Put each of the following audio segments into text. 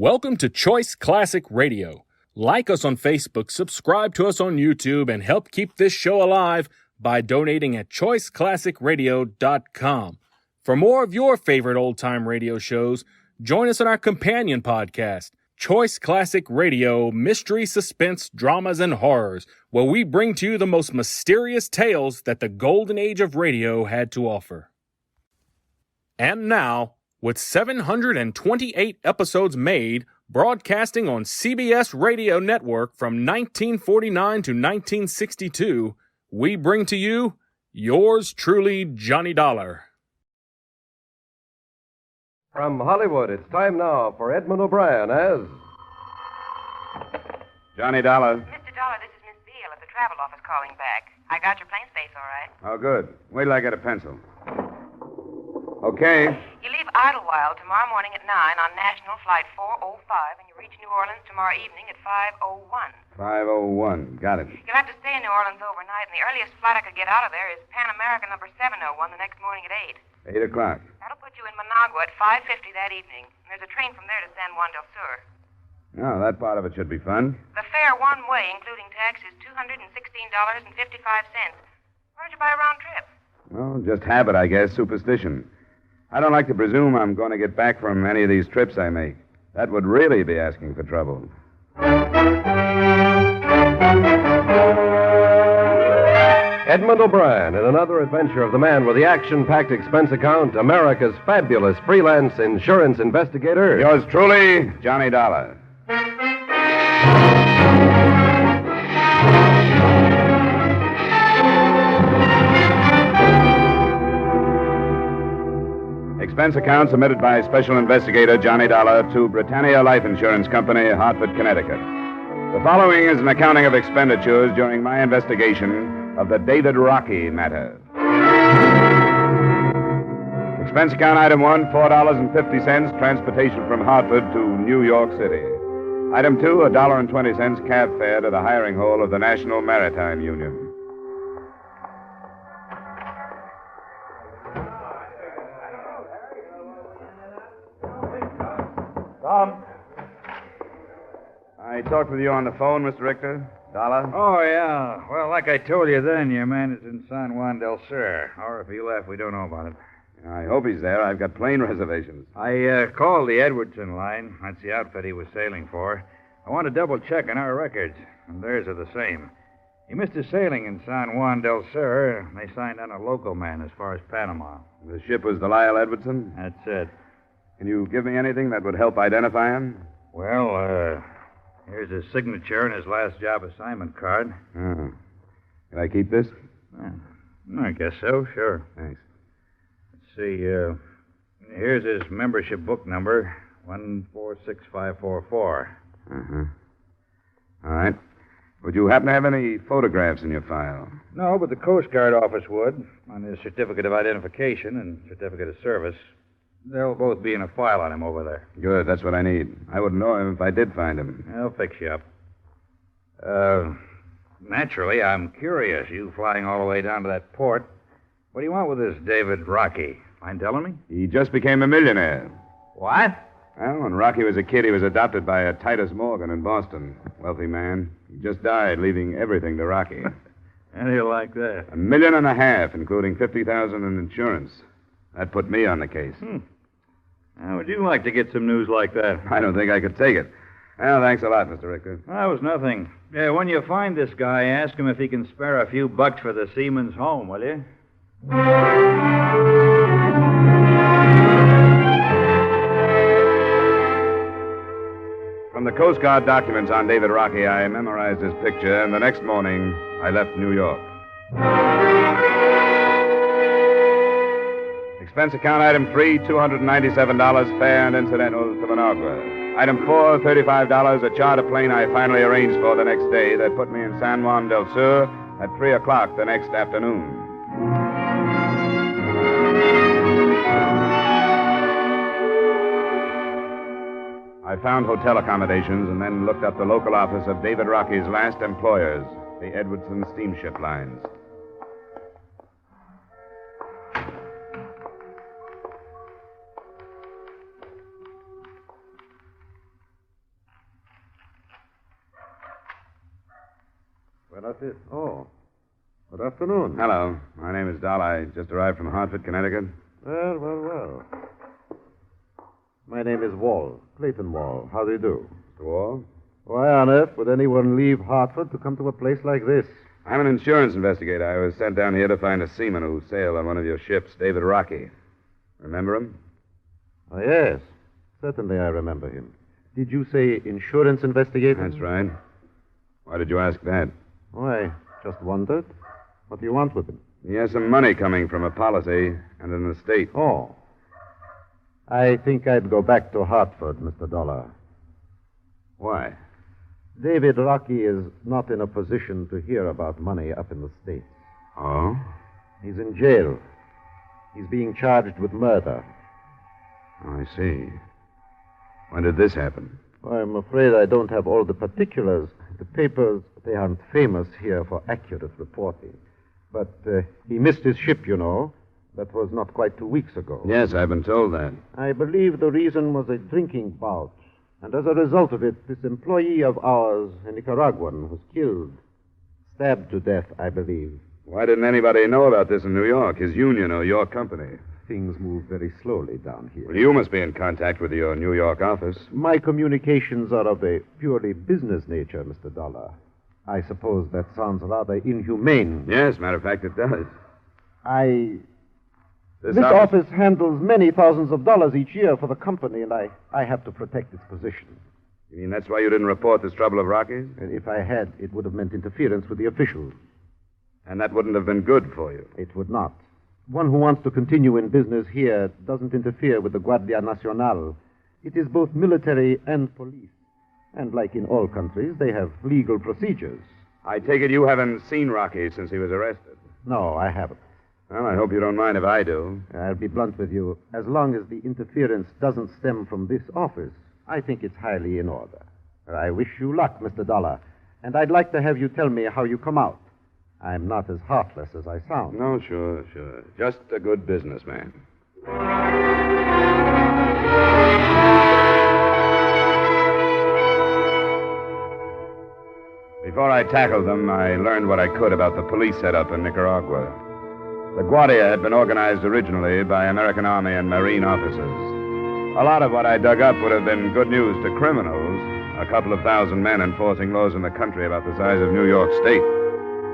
Welcome to Choice Classic Radio. Like us on Facebook, subscribe to us on YouTube, and help keep this show alive by donating at choiceclassicradio.com. For more of your favorite old-time radio shows, join us on our companion podcast, Choice Classic Radio, Mystery, Suspense, Dramas, and Horrors, where we bring to you the most mysterious tales that the golden age of radio had to offer. And now, with 728 episodes made, broadcasting on CBS Radio Network from 1949 to 1962, we bring to you yours truly, Johnny Dollar. From Hollywood, it's time now for Edmund O'Brien as... Johnny Dollar. Mr. Dollar, this is Miss Beale at the travel office calling back. I got your plane space all right. Oh, good. Wait till I get a pencil. Okay. You leave Idlewild tomorrow morning at 9 on National Flight 405, and you reach New Orleans tomorrow evening at 5:01. 5:01. Got it. You'll have to stay in New Orleans overnight, and the earliest flight I could get out of there is Pan American number 701 the next morning at 8. 8 o'clock. That'll put you in Managua at 5:50 that evening. There's a train from there to San Juan del Sur. Oh, that part of it should be fun. The fare one way, including tax, is $216.55. Why don't you buy a round trip? Well, just habit, I guess, superstition. I don't like to presume I'm going to get back from any of these trips I make. That would really be asking for trouble. Edmund O'Brien in another adventure of the man with the action-packed expense account, America's fabulous freelance insurance investigator. Yours truly, Johnny Dollar. Expense account submitted by Special Investigator Johnny Dollar to Britannia Life Insurance Company, Hartford, Connecticut. The following is an accounting of expenditures during my investigation of the David Rockey matter. Expense account item 1, $4.50, transportation from Hartford to New York City. Item 2, $1.20 cab fare to the hiring hall of the National Maritime Union. Tom? I talked with you on the phone, Mr. Richter. Dollar? Oh, yeah. Well, like I told you then, your man is in San Juan del Sur. Or if he left, we don't know about it. I hope he's there. I've got plane reservations. I called the Edwardson line. That's the outfit he was sailing for. I want to double check on our records, and theirs are the same. He missed his sailing in San Juan del Sur. They signed on a local man as far as Panama. The ship was the Lyle Edwardson? That's it. Can you give me anything that would help identify him? Well, here's his signature and his last job assignment card. Oh. Can I keep this? I guess so, sure. Thanks. Let's see, here's his membership book number, 146544. Uh-huh. All right. Would you happen to have any photographs in your file? No, but the Coast Guard office would, on his certificate of identification and certificate of service. They'll both be in a file on him over there. Good, that's what I need. I wouldn't know him if I did find him. I'll fix you up. Naturally, I'm curious, you flying all the way down to that port. What do you want with this David Rockey? Mind telling me? He just became a millionaire. What? Well, when Rocky was a kid, he was adopted by a Titus Morgan in Boston. Wealthy man. He just died, leaving everything to Rocky. How do you like that? $1.5 million, including $50,000 in insurance. That put me on the case. How would you like to get some news like that? I don't think I could take it. Well, thanks a lot, Mr. Richter. That was nothing. Yeah, when you find this guy, ask him if he can spare a few bucks for the seaman's home, will you? From the Coast Guard documents on David Rockey, I memorized his picture, and the next morning, I left New York. Expense account item 3, $297, fare and incidentals to Managua. Item 4, $35, a charter plane I finally arranged for the next day that put me in San Juan del Sur at 3 o'clock the next afternoon. I found hotel accommodations and then looked up the local office of David Rockey's last employers, the Edwardson Steamship Lines. Oh, good afternoon. Hello. My name is Dahl. I just arrived from Hartford, Connecticut. Well. My name is Wall, Clayton Wall. How do you do? Mr. Wall? Why on earth would anyone leave Hartford to come to a place like this? I'm an insurance investigator. I was sent down here to find a seaman who sailed on one of your ships, David Rockey. Remember him? Oh, yes. Certainly I remember him. Did you say insurance investigator? That's right. Why did you ask that? Oh, I just wondered. What do you want with him? He has some money coming from a policy and an estate. Oh. I think I'd go back to Hartford, Mr. Dollar. Why? David Rockey is not in a position to hear about money up in the States. Oh? He's in jail. He's being charged with murder. Oh, I see. When did this happen? I'm afraid I don't have all the particulars. The papers, they aren't famous here for accurate reporting. But he missed his ship, you know. That was not quite 2 weeks ago. Yes, I've been told that. I believe the reason was a drinking bout. And as a result of it, this employee of ours, a Nicaraguan, was killed. Stabbed to death, I believe. Why didn't anybody know about this in New York, his union or your company? Things move very slowly down here. Well, you must be in contact with your New York office. My communications are of a purely business nature, Mr. Dollar. I suppose that sounds rather inhumane. Yes, matter of fact, it does. This office handles many thousands of dollars each year for the company, and I have to protect its position. You mean that's why you didn't report this trouble of Rocky's? And if I had, it would have meant interference with the officials. And that wouldn't have been good for you. It would not. One who wants to continue in business here doesn't interfere with the Guardia Nacional. It is both military and police. And like in all countries, they have legal procedures. I take it you haven't seen Rocky since he was arrested. No, I haven't. Well, I hope you don't mind if I do. I'll be blunt with you. As long as the interference doesn't stem from this office, I think it's highly in order. I wish you luck, Mr. Dollar. And I'd like to have you tell me how you come out. I'm not as heartless as I sound. No, sure. Just a good businessman. Before I tackled them, I learned what I could about the police setup in Nicaragua. The Guardia had been organized originally by American Army and Marine officers. A lot of what I dug up would have been good news to criminals, a couple of thousand men enforcing laws in the country about the size of New York State.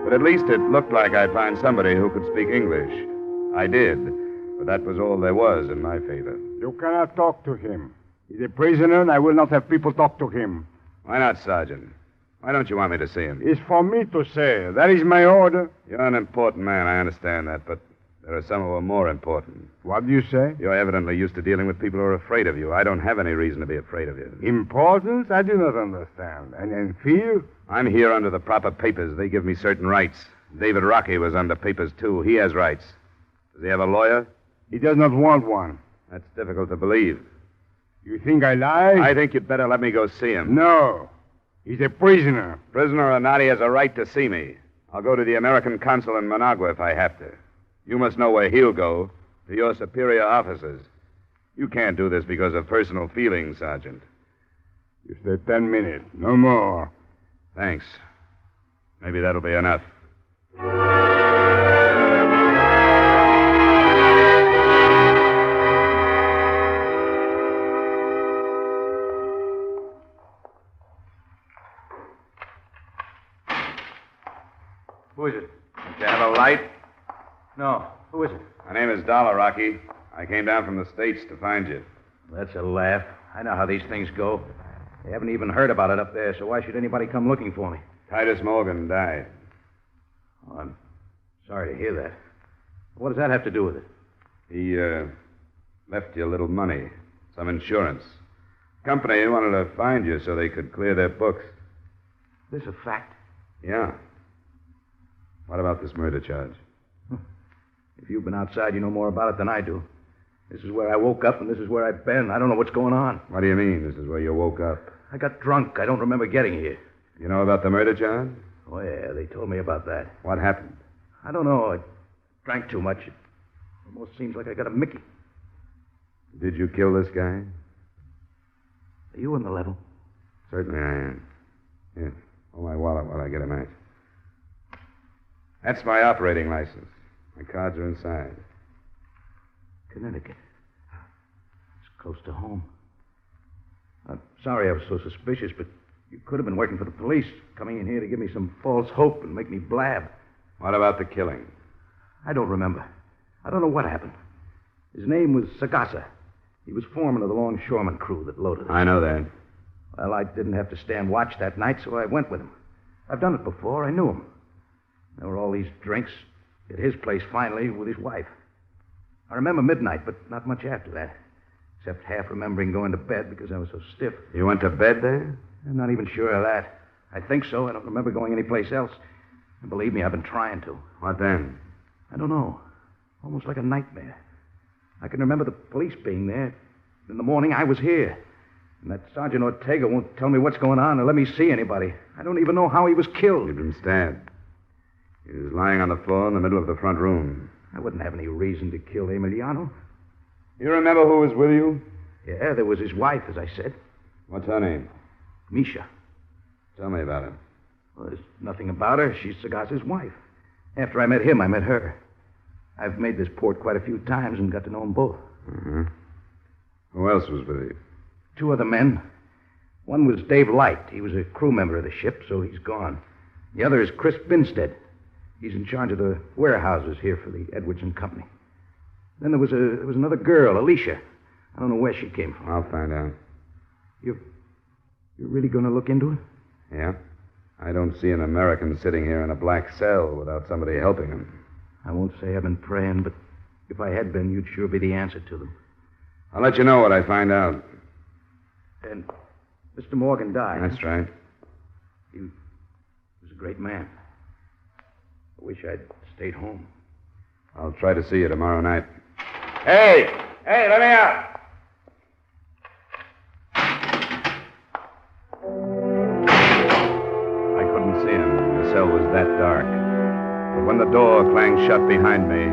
But at least it looked like I'd find somebody who could speak English. I did, but that was all there was in my favor. You cannot talk to him. He's a prisoner, and I will not have people talk to him. Why not, Sergeant? Why don't you want me to see him? It's for me to say. That is my order. You're an important man, I understand that, but there are some who are more important. What do you say? You're evidently used to dealing with people who are afraid of you. I don't have any reason to be afraid of you. Importance? I do not understand. And fear? I'm here under the proper papers. They give me certain rights. David Rockey was under papers, too. He has rights. Does he have a lawyer? He does not want one. That's difficult to believe. You think I lie? I think you'd better let me go see him. No. He's a prisoner. Prisoner or not, he has a right to see me. I'll go to the American consul in Managua if I have to. You must know where he'll go, to your superior officers. You can't do this because of personal feelings, Sergeant. You stay 10 minutes, no more. Thanks. Maybe that'll be enough. Who is it? Don't you have a light? No. Who is it? My name is Dollar, Rocky. I came down from the States to find you. That's a laugh. I know how these things go. They haven't even heard about it up there, so why should anybody come looking for me? Titus Morgan died. Oh, I'm sorry to hear that. What does that have to do with it? He, left you a little money. Some insurance. Company wanted to find you so they could clear their books. This a fact? Yeah. What about this murder charge? If you've been outside, you know more about it than I do. This is where I woke up, and this is where I've been. I don't know what's going on. What do you mean, this is where you woke up? I got drunk. I don't remember getting here. You know about the murder charge? Oh, yeah, they told me about that. What happened? I don't know. I drank too much. It almost seems like I got a Mickey. Did you kill this guy? Are you on the level? Certainly I am. Here, hold my wallet while I get a match. That's my operating license. My cards are inside. Connecticut. It's close to home. I'm sorry I was so suspicious, but you could have been working for the police, coming in here to give me some false hope and make me blab. What about the killing? I don't remember. I don't know what happened. His name was Sagasa. He was foreman of the longshoreman crew that loaded us. I know that. Well, I didn't have to stand watch that night, so I went with him. I've done it before. I knew him. There were all these drinks at his place finally with his wife. I remember midnight, but not much after that, except half remembering going to bed because I was so stiff. You went to bed there? I'm not even sure of that. I think so. I don't remember going anyplace else. And believe me, I've been trying to. What then? I don't know. Almost like a nightmare. I can remember the police being there. In the morning, I was here. And that Sergeant Ortega won't tell me what's going on or let me see anybody. I don't even know how he was killed. He'd been stabbed. He was lying on the floor in the middle of the front room. I wouldn't have any reason to kill Emiliano. You remember who was with you? Yeah, there was his wife, as I said. What's her name? Misha. Tell me about her. Well, there's nothing about her. She's Sagasa's wife. After I met him, I met her. I've made this port quite a few times and got to know them both. Mm-hmm. Who else was with you? 2 other men. One was Dave Light. He was a crew member of the ship, so he's gone. The other is Chris Binstead. He's in charge of the warehouses here for the Edwardson Company. Then there was another girl, Alicia. I don't know where she came from. I'll find out. You're really going to look into it? Yeah? I don't see an American sitting here in a black cell without somebody helping him. I won't say I've been praying, but if I had been, you'd sure be the answer to them. I'll let you know what I find out. And Mr. Morgan died. That's right. He was a great man. I wish I'd stayed home. I'll try to see you tomorrow night. Hey, let me out. I couldn't see him. The cell was that dark. But when the door clanged shut behind me,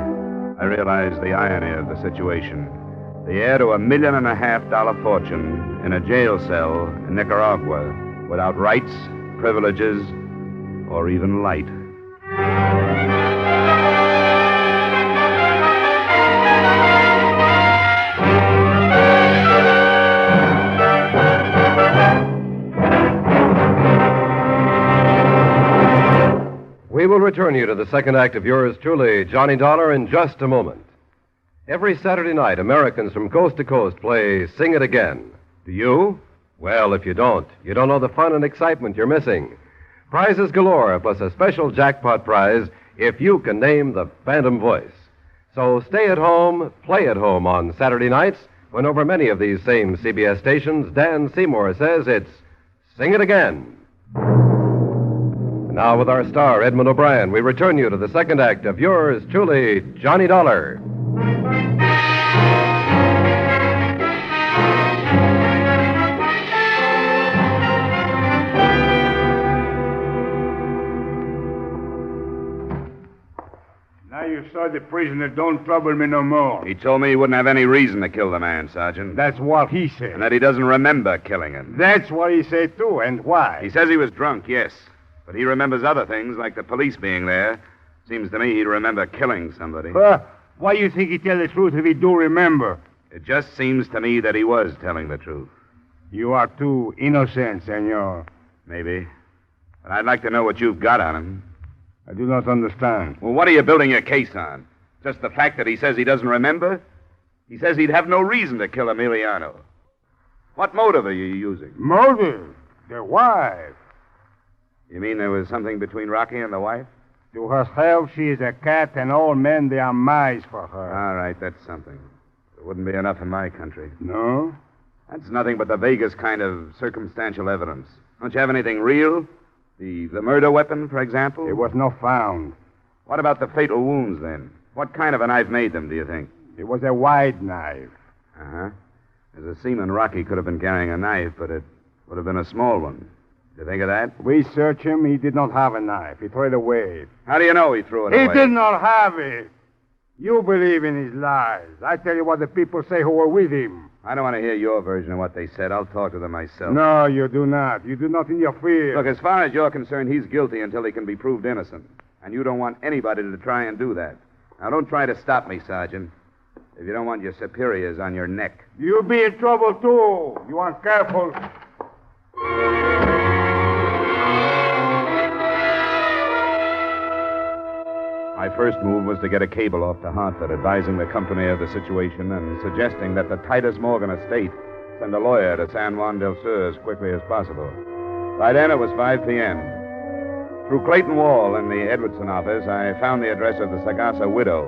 I realized the irony of the situation. The heir to $1.5 million fortune in a jail cell in Nicaragua without rights, privileges, or even light. We will return you to the second act of yours truly, Johnny Dollar, in just a moment. Every Saturday night, Americans from coast to coast play Sing It Again. Do you? Well, if you don't know the fun and excitement you're missing. Prizes galore, plus a special jackpot prize if you can name the Phantom Voice. So stay at home, play at home on Saturday nights, when over many of these same CBS stations, Dan Seymour says it's Sing It Again. Now, with our star, Edmund O'Brien, we return you to the second act of yours truly, Johnny Dollar. Now you saw the prisoner. Don't trouble me no more. He told me he wouldn't have any reason to kill the man, Sergeant. That's what he said. And that he doesn't remember killing him. That's what he said, too. And why? He says he was drunk, yes. But he remembers other things, like the police being there. Seems to me he'd remember killing somebody. Why you think he tell the truth if he do remember? It just seems to me that he was telling the truth. You are too innocent, senor. Maybe. But I'd like to know what you've got on him. I do not understand. Well, what are you building your case on? Just the fact that he says he doesn't remember? He says he'd have no reason to kill Emiliano. What motive are you using? Motive? The wife. You mean there was something between Rockey and the wife? To herself, she is a cat, and all men, they are mice for her. All right, that's something. It wouldn't be enough in my country. No? That's nothing but the vaguest kind of circumstantial evidence. Don't you have anything real? The murder weapon, for example? It was not found. What about the fatal wounds, then? What kind of a knife made them, do you think? It was a wide knife. Uh-huh. As a seaman, Rockey could have been carrying a knife, but it would have been a small one. You think of that? We searched him. He did not have a knife. He threw it away. How do you know he threw it away? He did not have it. You believe in his lies. I tell you what the people say who were with him. I don't want to hear your version of what they said. I'll talk to them myself. No, you do not. You do not interfere. Look, as far as you're concerned, he's guilty until he can be proved innocent. And you don't want anybody to try and do that. Now, don't try to stop me, Sergeant, if you don't want your superiors on your neck. You'll be in trouble, too. You aren't careful. My first move was to get a cable off to Hartford advising the company of the situation and suggesting that the Titus Morgan estate send a lawyer to San Juan del Sur as quickly as possible. By then, it was 5 p.m. Through Clayton Wall in the Edwardson office, I found the address of the Sagasa widow,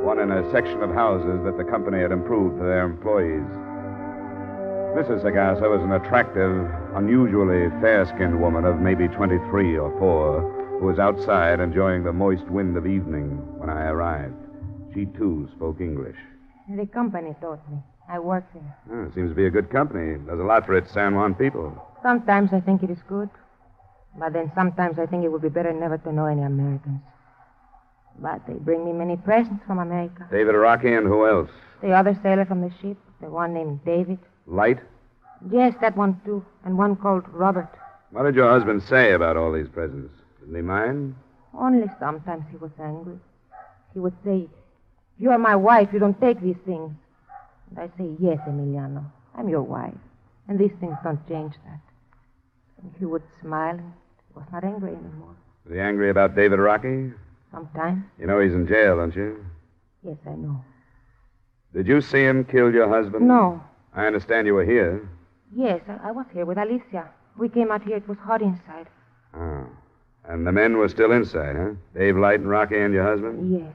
one in a section of houses that the company had improved for their employees. Mrs. Sagasa was an attractive, unusually fair-skinned woman of maybe 23 or 4, who was outside enjoying the moist wind of evening when I arrived. She, too, spoke English. The company taught me. I work there. Oh, it seems to be a good company. Does a lot for its San Juan people. Sometimes I think it is good. But then sometimes I think it would be better never to know any Americans. But they bring me many presents from America. David Rockey and who else? The other sailor from the ship, the one named David. Light? Yes, that one too. And one called Robert. What did your husband say about all these presents? Didn't he mind? Only sometimes he was angry. He would say, "You are my wife. You don't take these things." And I say, "Yes, Emiliano. I'm your wife. And these things don't change that." And he would smile and he was not angry anymore. Was he angry about David Rockey? Sometimes. You know he's in jail, don't you? Yes, I know. Did you see him kill your husband? No. I understand you were here. Yes, I was here with Alicia. We came out here. It was hot inside. Oh. And the men were still inside, huh? Dave Light and Rockey and your husband? Yes.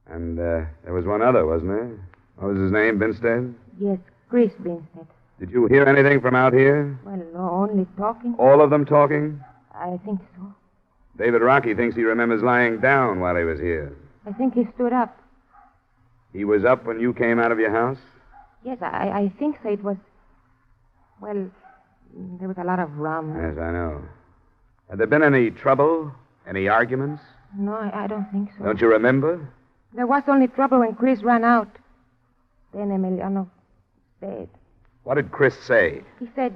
And there was one other, wasn't there? What was his name, Binstead? Yes, Chris Binstead. Did you hear anything from out here? Well, no, only talking. All of them talking? I think so. David Rockey thinks he remembers lying down while he was here. I think he stood up. He was up when you came out of your house? Yes, I think so. It was... Well, there was a lot of rum. Yes, I know. Had there been any trouble? Any arguments? No, I don't think so. Don't you remember? There was only trouble when Chris ran out. Then Emiliano stayed. What did Chris say? He said,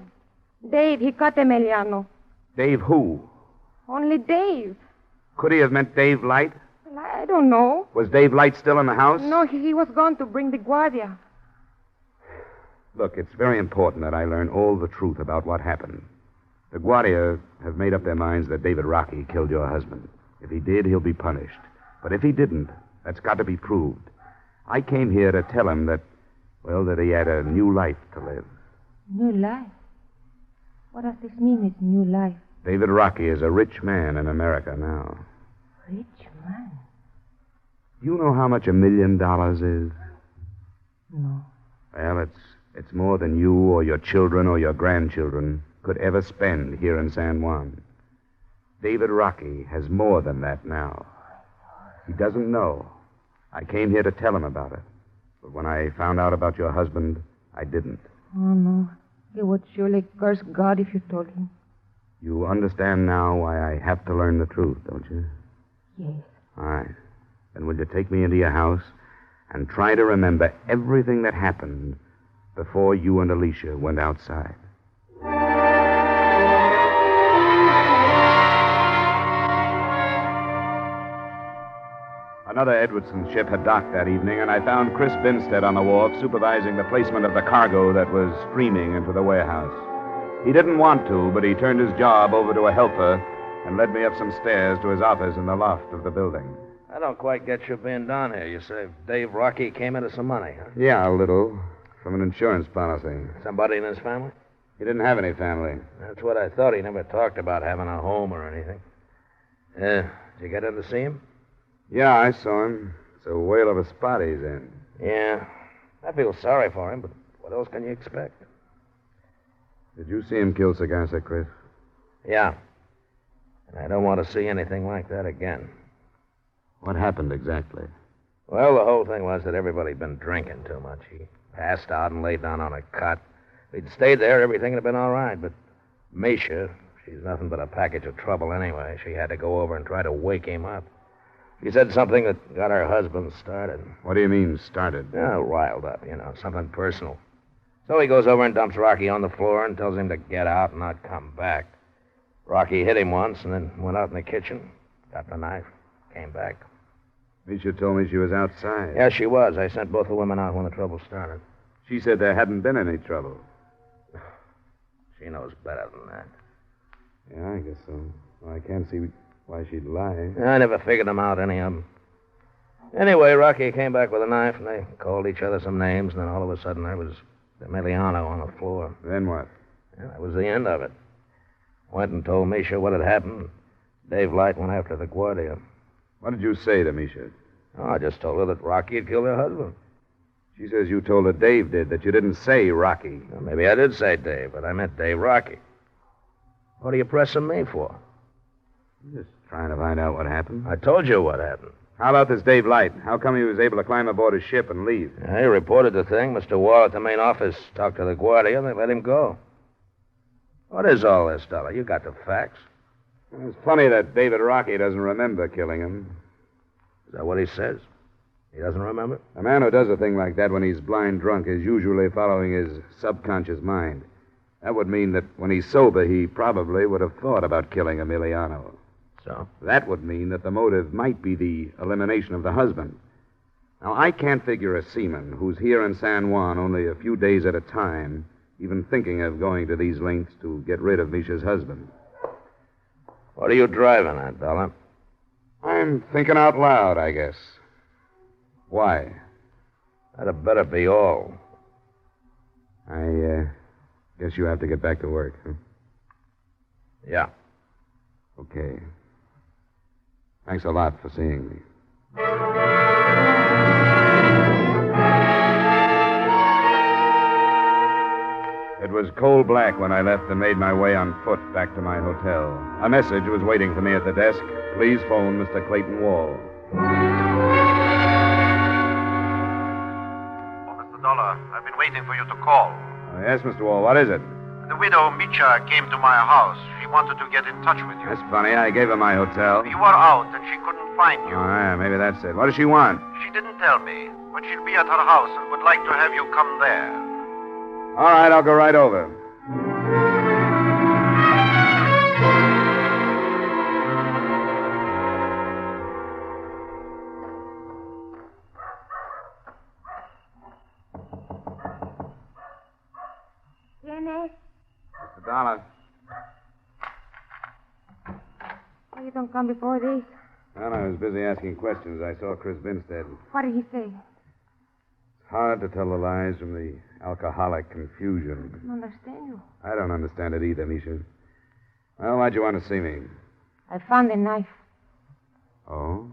"Dave, he cut Emiliano." Dave who? Only Dave. Could he have meant Dave Light? Well, I don't know. Was Dave Light still in the house? No, he was gone to bring the Guardia. Look, it's very important that I learn all the truth about what happened. The Guardia have made up their minds that David Rockey killed your husband. If he did, he'll be punished. But if he didn't, that's got to be proved. I came here to tell him that, well, that he had a new life to live. New life? What does this mean, this new life? David Rockey is a rich man in America now. Rich man? Do you know how much $1 million is? No. Well, it's more than you or your children or your grandchildren could ever spend here in San Juan. David Rockey has more than that now. He doesn't know. I came here to tell him about it. But when I found out about your husband, I didn't. Oh, no. He would surely curse God if you told him. You understand now why I have to learn the truth, don't you? Yes. All right. Then will you take me into your house and try to remember everything that happened before you and Alicia went outside? Another Edwardson ship had docked that evening, and I found Chris Binstead on the wharf supervising the placement of the cargo that was streaming into the warehouse. He didn't want to, but he turned his job over to a helper and led me up some stairs to his office in the loft of the building. I don't quite get you being down here. You say Dave Rockey came into some money, huh? Yeah, a little. From an insurance policy. Somebody in his family? He didn't have any family. That's what I thought. He never talked about having a home or anything. Did you get in to see him? Yeah, I saw him. It's a whale of a spot he's in. Yeah. I feel sorry for him, but what else can you expect? Did you see him kill Sagasa, Chris? Yeah. And I don't want to see anything like that again. What happened exactly? Well, the whole thing was that everybody had been drinking too much. He passed out and laid down on a cot. If he'd stayed there, everything would have been all right. But Misha, she's nothing but a package of trouble anyway. She had to go over and try to wake him up. She said something that got her husband started. What do you mean, started? Yeah, riled up, something personal. So he goes over and dumps Rocky on the floor and tells him to get out and not come back. Rocky hit him once and then went out in the kitchen, got the knife. came back. Misha told me she was outside. Yeah, she was. I sent both the women out when the trouble started. She said there hadn't been any trouble. She knows better than that. Yeah, I guess so. Well, I can't see why she'd lie. I never figured them out, any of them. Anyway, Rocky came back with a knife, and they called each other some names, and then all of a sudden there was Emiliano on the floor. Then what? And that was the end of it. Went and told Misha what had happened. Dave Light went after the Guardia. What did you say to Misha? Oh, I just told her that Rocky had killed her husband. She says you told her Dave did, that you didn't say Rocky. Well, maybe I did say Dave, but I meant Dave Rocky. What are you pressing me for? I'm just trying to find out what happened. I told you what happened. How about this Dave Light? How come he was able to climb aboard his ship and leave? Yeah, he reported the thing. Mr. Wall at the main office talked to the Guardia, and they let him go. What is all this, Dollar? You got the facts. It's funny that David Rocky doesn't remember killing him. Is that what he says? He doesn't remember? A man who does a thing like that when he's blind drunk is usually following his subconscious mind. That would mean that when he's sober, he probably would have thought about killing Emiliano. So? That would mean that the motive might be the elimination of the husband. Now, I can't figure a seaman who's here in San Juan only a few days at a time even thinking of going to these lengths to get rid of Misha's husband. What are you driving at, Dollar? I'm thinking out loud, I guess. Why? That'd better be all. I guess you have to get back to work, huh? Yeah. Okay. Thanks a lot for seeing me. It was coal black when I left and made my way on foot back to my hotel. A message was waiting for me at the desk. Please phone Mr. Clayton Wall. Oh, Mr. Dollar, I've been waiting for you to call. Yes, Mr. Wall, what is it? The widow, Micha, came to my house. She wanted to get in touch with you. That's funny. I gave her my hotel. You were out and she couldn't find you. Oh, yeah, maybe that's it. What does she want? She didn't tell me, but she'll be at her house and would like to have you come there. All right, I'll go right over. Mr. Dollar. Oh, you don't come before this. Well, I was busy asking questions. I saw Chris Binstead. What did he say? It's hard to tell the lies from the alcoholic confusion. I don't understand you. I don't understand it either, Misha. Well, why'd you want to see me? I found a knife Oh?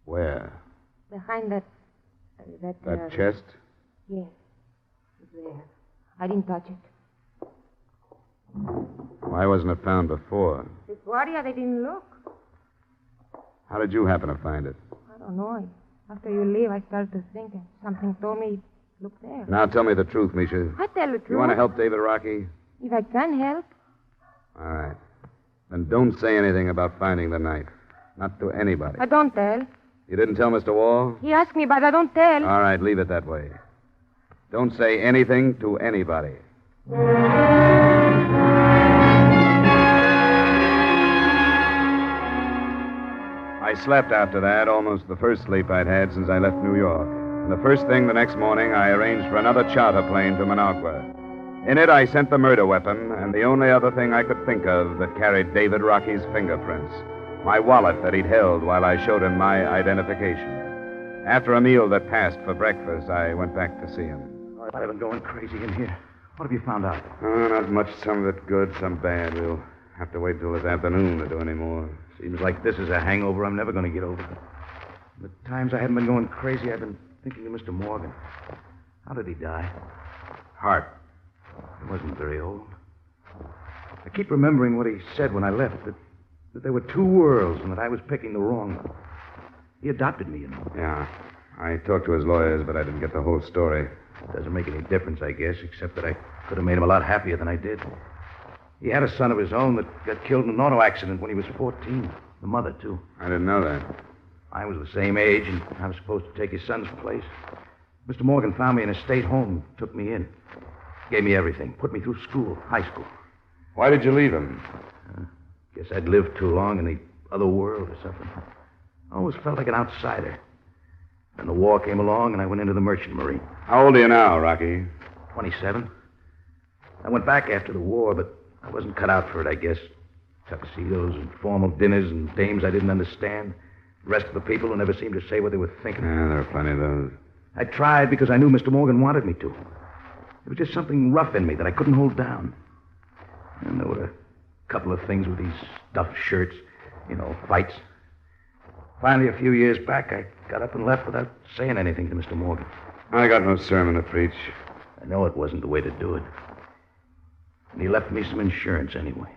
Where? behind that... That chest? Yes. It's there. I didn't touch it. Why wasn't it found before? The Guardia, they didn't look. How did you happen to find it? I don't know. After you leave, I started to think, and something told me, look there. Now tell me the truth, Misha. I tell the truth. You want to help David Rockey? If I can help. All right. Then don't say anything about finding the knife. Not to anybody. I don't tell. You didn't tell Mr. Wall? He asked me, but I don't tell. All right, leave it that way. Don't say anything to anybody. I slept after that, almost the first sleep I'd had since I left New York. And the first thing the next morning, I arranged for another charter plane to Managua. In it, I sent the murder weapon and the only other thing I could think of that carried David Rockey's fingerprints. My wallet that he'd held while I showed him my identification. After a meal that passed for breakfast, I went back to see him. I've been going crazy in here. What have you found out? Oh, not much. Some of it good, some bad. We'll have to wait till this afternoon to do any more. Seems like this is a hangover I'm never going to get over. The times I haven't been going crazy, I've been thinking of Mr. Morgan. How did he die? Heart. He wasn't very old. I keep remembering what he said when I left, that there were two worlds and that I was picking the wrong one. He adopted me, you know. Yeah. I talked to his lawyers, but I didn't get the whole story. It doesn't make any difference, I guess, except that I could have made him a lot happier than I did. He had a son of his own that got killed in an auto accident when he was 14. The mother, too. I didn't know that. I was the same age, and I was supposed to take his son's place. Mr. Morgan found me in a state home, took me in. Gave me everything, put me through school, high school. Why did you leave him? Guess I'd lived too long in the other world or something. I always felt like an outsider. Then the war came along, and I went into the Merchant Marine. How old are you now, Rocky? 27. I went back after the war, but I wasn't cut out for it, I guess. Tuxedos and formal dinners and dames I didn't understand. The rest of the people who never seemed to say what they were thinking. Yeah, there are plenty of those. I tried because I knew Mr. Morgan wanted me to. There was just something rough in me that I couldn't hold down. And there were a couple of things with these stuffed shirts, fights. Finally, a few years back, I got up and left without saying anything to Mr. Morgan. I got no sermon to preach. I know it wasn't the way to do it. And he left me some insurance anyway.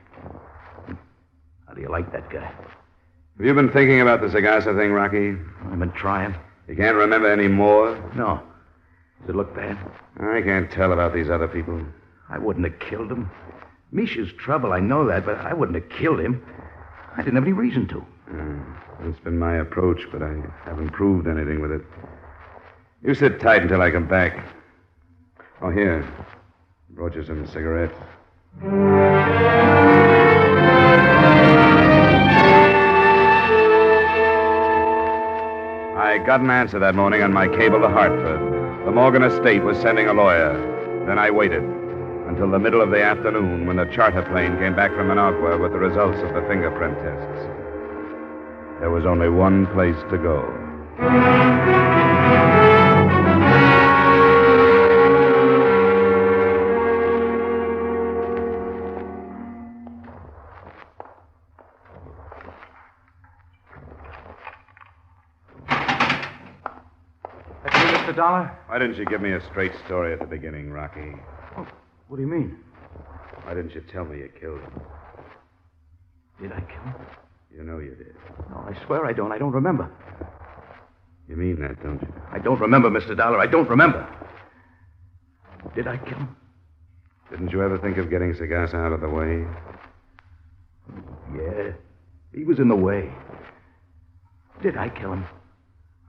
How do you like that guy? Have you been thinking about the Sagasa thing, Rocky? I've been trying. You can't remember any more? No. Does it look bad? I can't tell about these other people. I wouldn't have killed him. Misha's trouble, I know that, but I wouldn't have killed him. I didn't have any reason to. It's been my approach, but I haven't proved anything with it. You sit tight until I come back. Oh, here. Brought you some cigarettes. I got an answer that morning on my cable to Hartford. The Morgan estate was sending a lawyer. Then I waited until the middle of the afternoon when the charter plane came back from Managua with the results of the fingerprint tests. There was only one place to go. That's you, Mr. Dollar? Why didn't you give me a straight story at the beginning, Rocky? Oh, what do you mean? Why didn't you tell me you killed him? Did I kill him? You know you did. No, I swear I don't. I don't remember. You mean that, don't you? I don't remember, Mr. Dollar. I don't remember. Did I kill him? Didn't you ever think of getting Sagasa out of the way? Yeah. He was in the way. Did I kill him?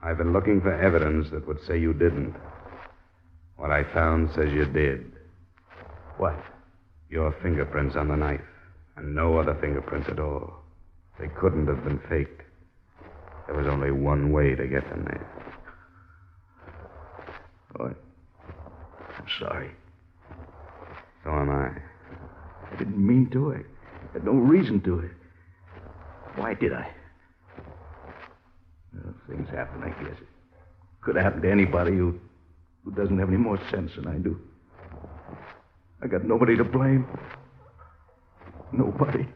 I've been looking for evidence that would say you didn't. What I found says you did. What? Your fingerprints on the knife, and no other fingerprints at all. They couldn't have been faked. There was only one way to get them there. Oh, I'm sorry. So am I. I didn't mean to. I had no reason to. Why did I? Well, things happen, I guess. It could have happened to anybody who doesn't have any more sense than I do. I got nobody to blame. Nobody.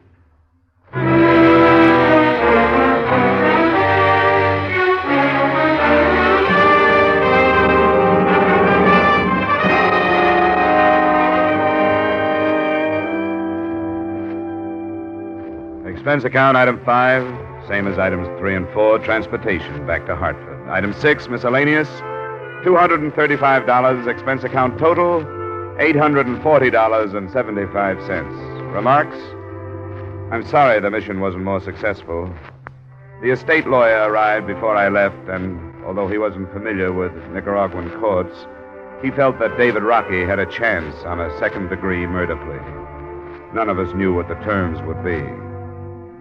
Expense account, item 5, same as items 3 and 4, transportation back to Hartford. Item 6, miscellaneous, $235. Expense account total, $840.75. Remarks? I'm sorry the mission wasn't more successful. The estate lawyer arrived before I left, and although he wasn't familiar with Nicaraguan courts, he felt that David Rockey had a chance on a second-degree murder plea. None of us knew what the terms would be.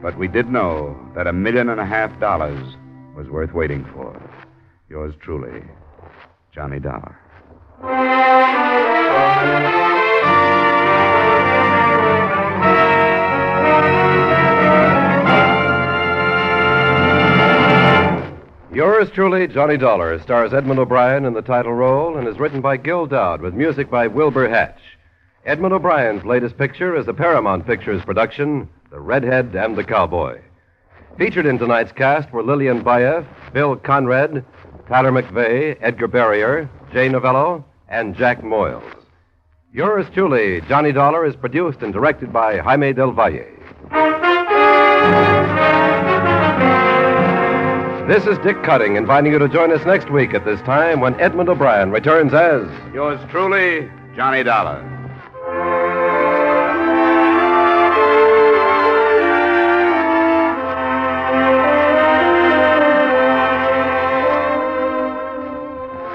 But we did know that $1.5 million was worth waiting for. Yours truly, Johnny Dollar. Yours truly, Johnny Dollar, stars Edmund O'Brien in the title role and is written by Gil Dowd with music by Wilbur Hatch. Edmund O'Brien's latest picture is a Paramount Pictures production, The Redhead and the Cowboy. Featured in tonight's cast were Lillian Baeff, Bill Conrad, Tyler McVeigh, Edgar Barrier, Jay Novello, and Jack Moyles. Yours truly, Johnny Dollar, is produced and directed by Jaime Del Valle. This is Dick Cutting, inviting you to join us next week at this time when Edmund O'Brien returns as... Yours truly, Johnny Dollar.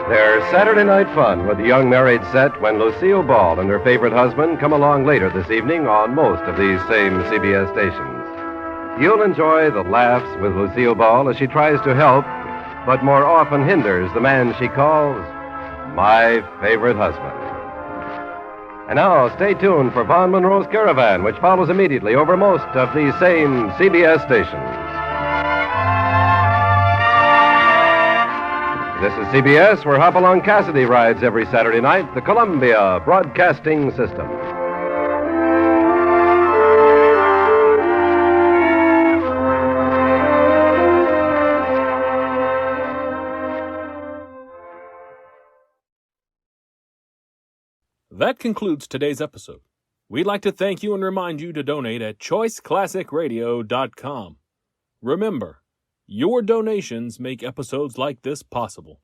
There's Saturday night fun with the young married set when Lucille Ball and her favorite husband come along later this evening on most of these same CBS stations. You'll enjoy the laughs with Lucille Ball as she tries to help, but more often hinders the man she calls my favorite husband. And now, stay tuned for Von Monroe's Caravan, which follows immediately over most of these same CBS stations. This is CBS, where Hopalong Cassidy rides every Saturday night, the Columbia Broadcasting System. That concludes today's episode. We'd like to thank you and remind you to donate at choiceclassicradio.com. Remember, your donations make episodes like this possible.